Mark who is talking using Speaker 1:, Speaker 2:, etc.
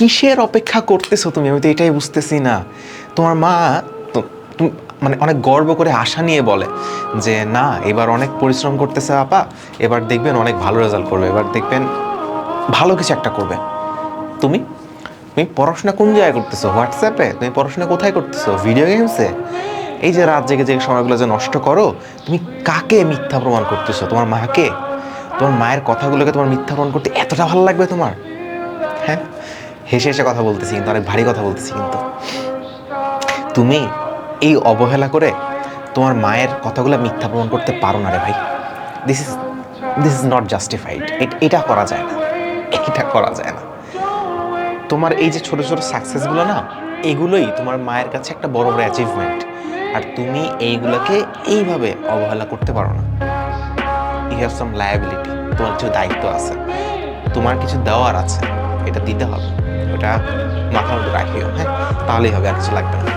Speaker 1: কিসের অপেক্ষা করতেছো তুমি? আমি তো এটাই বুঝতেছি না। তোমার মা মানে অনেক গর্ব করে আশা নিয়ে বলে যে না, এবার অনেক পরিশ্রম করতেছে আপা, এবার দেখবেন অনেক ভালো রেজাল্ট করবে, এবার দেখবেন ভালো কিছু একটা করবে। তুমি তুমি পড়াশোনা কোন জায়গায় করতেছো? হোয়াটসঅ্যাপে? তুমি পড়াশোনা কোথায় করতেছো? ভিডিও গেমসে? এই যে রাত জেগে জেগে সময়গুলো যে নষ্ট করো, তুমি কাকে মিথ্যা প্রমাণ করতেছো? তোমার মাকে? তোমার মায়ের কথাগুলোকে তোমার মিথ্যা প্রমাণ করতে এতটা ভালো লাগবে তোমার? হ্যাঁ, হেসে হেসে কথা বলতেছি কিন্তু, অনেক ভারী কথা বলতেছি কিন্তু। তুমি এই অবহেলা করে তোমার মায়ের কথাগুলো মিথ্যা প্রমাণ করতে পারো না রে ভাই। This is this is not justified. এটা করা যায় না, এটা করা যায় না। তোমার এই যে ছোট ছোট সাকসেসগুলো না, এগুলোই তোমার মায়ের কাছে একটা বড় বড় অ্যাচিভমেন্ট। আর তুমি এইগুলোকে এইভাবে অবহেলা করতে পারো না। ইউ হ্যাভ সাম লায়াবিলিটি, তোমার কিছু দায়িত্ব আছে, তোমার কিছু দেওয়ার আছে, এটা দিতে হবে। ওটা মাথার মধ্যে রাখিও, হ্যাঁ? তাহলেই হবে, আর কিছু লাগবে না।